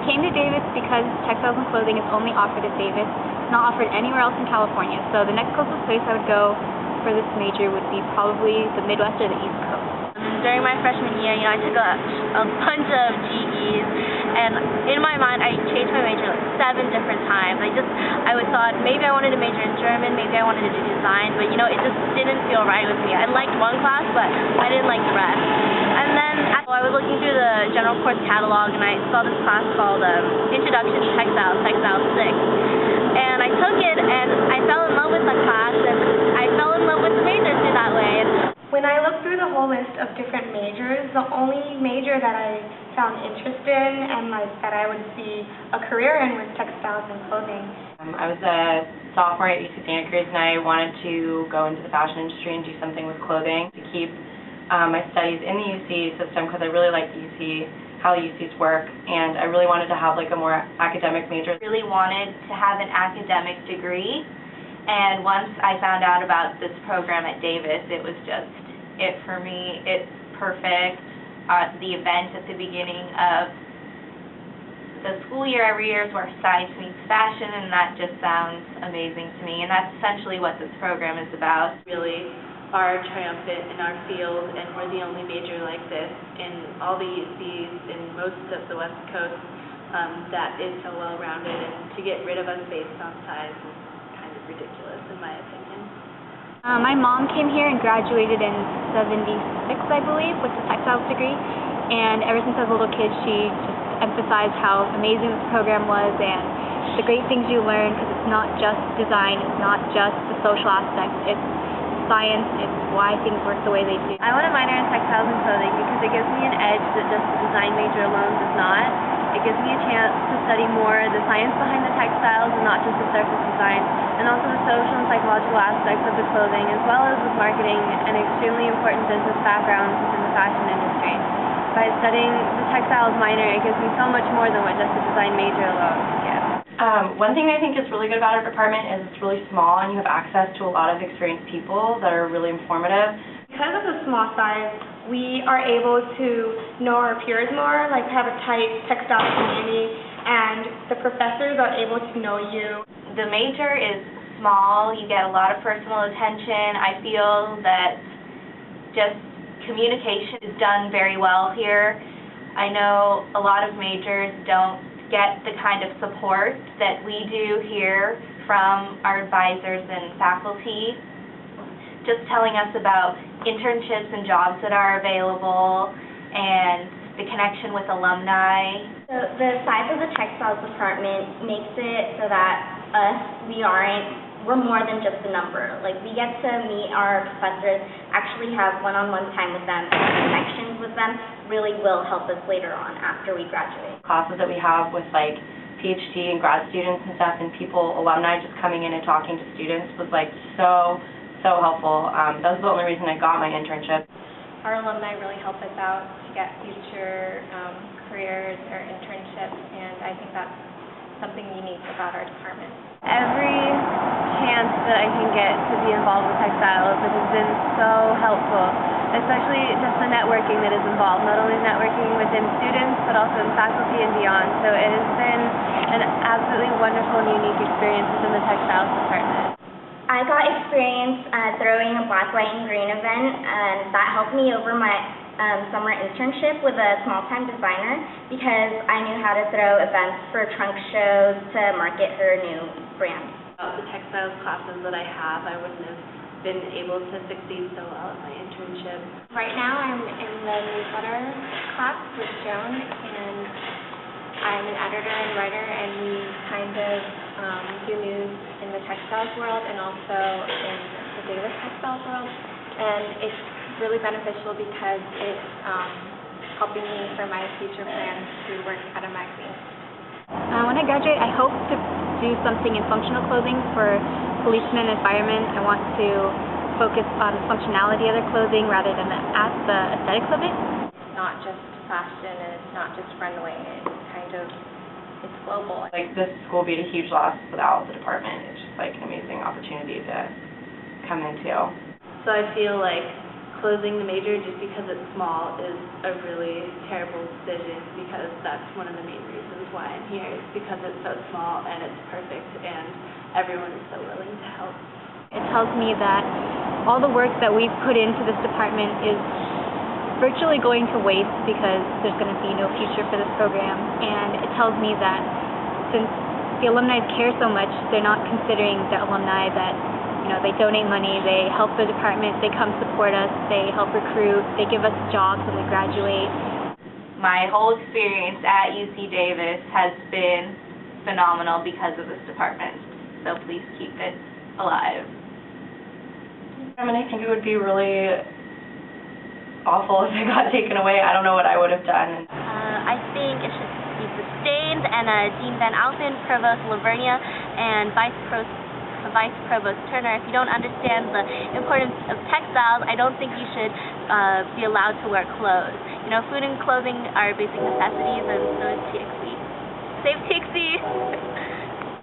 came to Davis because textiles and clothing is only offered at Davis, not offered anywhere else in California. So the next closest place I would go for this major would be probably the Midwest or the East Coast. During my freshman year, I took a bunch of GEs, and in my mind, I changed my major like 7 different times. I thought maybe I wanted to major in German, maybe I wanted to do design, but it just didn't feel right with me. I liked one class, but I didn't like the rest. And then I was looking through the general course catalog, and I saw this class called Introduction to Textiles, Textile 6. And I took it, and I fell in love with the class, and I fell in love with the major through that way. When I looked through the whole list of different majors, the only major that I found interest in and that I would see a career in was textiles and clothing. I was a sophomore at UC Santa Cruz, and I wanted to go into the fashion industry and do something with clothing to keep my studies in the UC system, because I really like the UC, how the UCs work, and I really wanted to have like a more academic major. I really wanted to have an academic degree, and once I found out about this program at Davis, it was just it for me. It's perfect. The event at the beginning of the school year every year is where science meets fashion, and that just sounds amazing to me, and that's essentially what this program is about. Really are triumphant in our field, and we're the only major like this in all the UCs in most of the West Coast that is so well-rounded, and to get rid of us based on size is kind of ridiculous in my opinion. My mom came here and graduated in '76, I believe, with a textiles degree, and ever since I was a little kid, she just emphasized how amazing this program was and the great things you learn, because it's not just design, it's not just the social aspect, it's science, it's why things work the way they do. I want to minor in textiles and clothing because it gives me an edge that just the design major alone does not. It gives me a chance to study more the science behind the textiles and not just the surface design, and also the social and psychological aspects of the clothing, as well as with marketing and extremely important business backgrounds within the fashion industry. By studying the textiles minor, it gives me so much more than what just the design major alone can give. One thing I think is really good about our department is it's really small, and you have access to a lot of experienced people that are really informative. Because of the small size, we are able to know our peers more, like have a tight textile community, and the professors are able to know you. The major is small, you get a lot of personal attention. I feel that just communication is done very well here. I know a lot of majors don't get the kind of support that we do here from our advisors and faculty, just telling us about internships and jobs that are available and the connection with alumni. So the size of the textiles department makes it so that we're more than just a number. Like, we get to meet our professors, actually have one-on-one time with them, and connections with them really will help us later on after we graduate. Classes that we have with like PhD and grad students and stuff, and alumni just coming in and talking to students was like so helpful. That was the only reason I got my internship. Our alumni really help us out to get future careers or internships, and I think that's something unique about our department. Every chance that I can get to be involved with textiles, it has been so helpful, especially just the networking that is involved, not only networking within students, but also in faculty and beyond. So it has been an absolutely wonderful and unique experience within the textiles department. I got experience throwing a black, white, and green event, and that helped me over my summer internship with a small-time designer, because I knew how to throw events for trunk shows to market her new brand. The textiles classes that I have, I wouldn't have been able to succeed so well at my internship. Right now I'm in the newsletter class with Joan, and I'm an editor and writer, and we kind of do news in the textiles world and also in the Davis textiles world, and it's really beneficial because it's helping me for my future plans to work at a magazine. When I graduate, I hope to do something in functional clothing for policemen and firemen. I want to focus on the functionality of their clothing rather than the aesthetics of it. It's not just fashion, and it's not just runway. It's global. Like, this school would be a huge loss without the department. It's just like an amazing opportunity to come into. So I feel like closing the major just because it's small is a really terrible decision, because that's one of the main reasons why I'm here, is because it's so small and it's perfect and everyone is so willing to help. It tells me that all the work that we've put into this department is virtually going to waste because there's going to be no future for this program, and it tells me that since the alumni care so much, they're not considering the alumni that, they donate money, they help the department, they come support us, they help recruit, they give us jobs when we graduate. My whole experience at UC Davis has been phenomenal because of this department, so please keep it alive. I think it would be really awful if it got taken away. I don't know what I would have done. I think it should be sustained, and Dean Van Alphen, Provost Lavernia, and Vice Provost Turner, if you don't understand the importance of textiles, I don't think you should be allowed to wear clothes. Food and clothing are basic necessities, and so is TXC.